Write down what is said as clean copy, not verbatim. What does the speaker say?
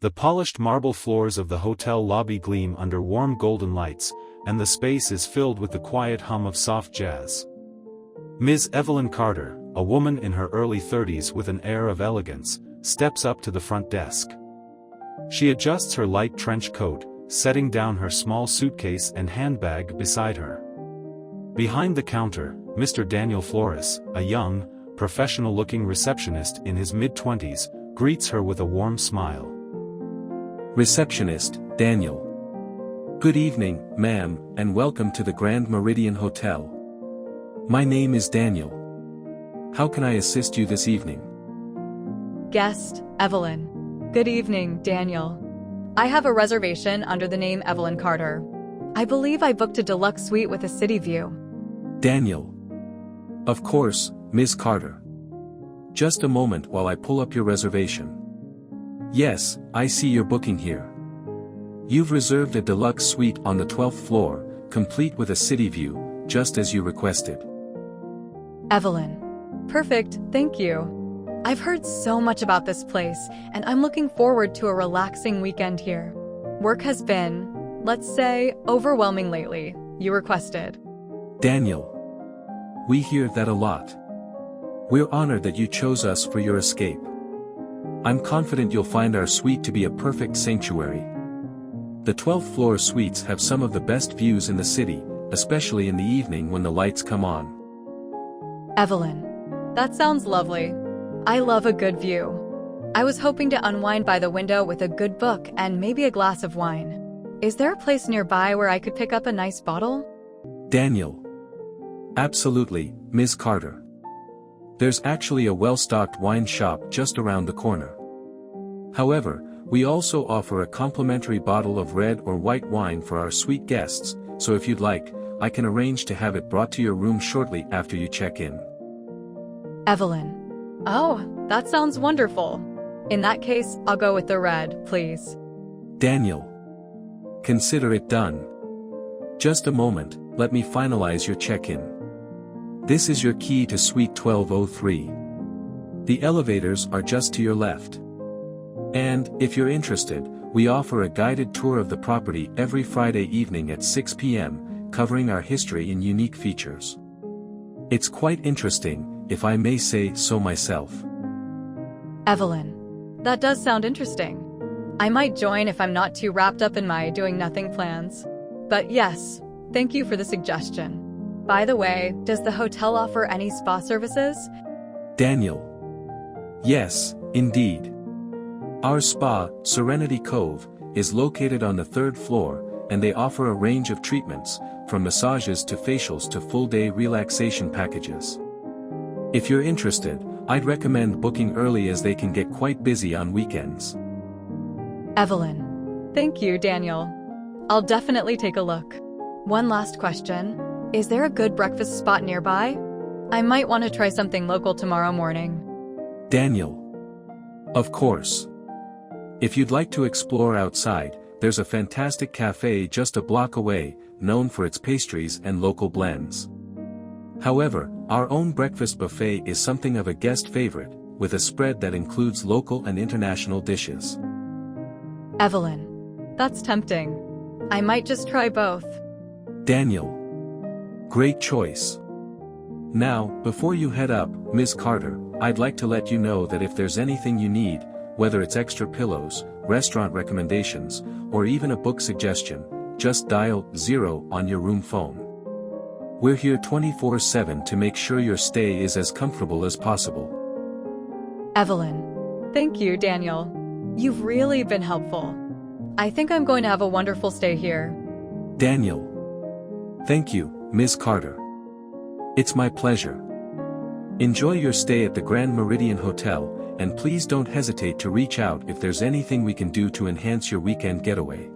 The polished marble floors of the hotel lobby gleam under warm golden lights, and the space is filled with the quiet hum of soft jazz. Ms. Evelyn Carter, a woman in her early 30s with an air of elegance, steps up to the front desk. She adjusts her light trench coat, setting down her small suitcase and handbag beside her. Behind the counter, Mr. Daniel Flores, a young, professional-looking receptionist in his mid-20s, greets her with a warm smile. Receptionist, Daniel. Good evening, ma'am, and welcome to the Grand Meridian Hotel. My name is Daniel. How can I assist you this evening? Guest, Evelyn. Good evening, Daniel. I have a reservation under the name Evelyn Carter. I believe I booked a deluxe suite with a city view. Daniel. Of course, Ms. Carter. Just a moment while I pull up your reservation. Yes, I see your booking here. You've reserved a deluxe suite on the 12th floor, complete with a city view, just as you requested. Evelyn. Perfect, thank you. I've heard so much about this place, and I'm looking forward to a relaxing weekend here. Work has been, let's say, overwhelming lately. You requested. Daniel. We hear that a lot. We're honored that you chose us for your escape. I'm confident you'll find our suite to be a perfect sanctuary. The 12th floor suites have some of the best views in the city, especially in the evening when the lights come on. Evelyn. That sounds lovely. I love a good view. I was hoping to unwind by the window with a good book and maybe a glass of wine. Is there a place nearby where I could pick up a nice bottle? Daniel. Absolutely, Ms. Carter. There's actually a well-stocked wine shop just around the corner. However, we also offer a complimentary bottle of red or white wine for our suite guests, so if you'd like, I can arrange to have it brought to your room shortly after you check in. Evelyn. Oh, that sounds wonderful. In that case, I'll go with the red, please. Daniel. Consider it done. Just a moment, let me finalize your check-in. This is your key to Suite 1203. The elevators are just to your left. And, if you're interested, we offer a guided tour of the property every Friday evening at 6 p.m., covering our history and unique features. It's quite interesting, if I may say so myself. Evelyn. That does sound interesting. I might join if I'm not too wrapped up in my doing-nothing plans. But yes, thank you for the suggestion. By the way, does the hotel offer any spa services? Daniel. Yes, indeed. Our spa, Serenity Cove, is located on the 3rd floor, and they offer a range of treatments, from massages to facials to full-day relaxation packages. If you're interested, I'd recommend booking early as they can get quite busy on weekends. Evelyn. Thank you, Daniel. I'll definitely take a look. One last question. Is there a good breakfast spot nearby? I might want to try something local tomorrow morning. Daniel. Of course. If you'd like to explore outside, there's a fantastic cafe just a block away, known for its pastries and local blends. However, our own breakfast buffet is something of a guest favorite, with a spread that includes local and international dishes. Evelyn. That's tempting. I might just try both. Daniel. Great choice. Now, before you head up, Ms. Carter, I'd like to let you know that if there's anything you need, whether it's extra pillows, restaurant recommendations, or even a book suggestion, just dial 0 on your room phone. We're here 24/7 to make sure your stay is as comfortable as possible. Evelyn. Thank you, Daniel. You've really been helpful. I think I'm going to have a wonderful stay here. Daniel. Thank you, Ms. Carter. It's my pleasure. Enjoy your stay at the Grand Meridian Hotel, and please don't hesitate to reach out if there's anything we can do to enhance your weekend getaway.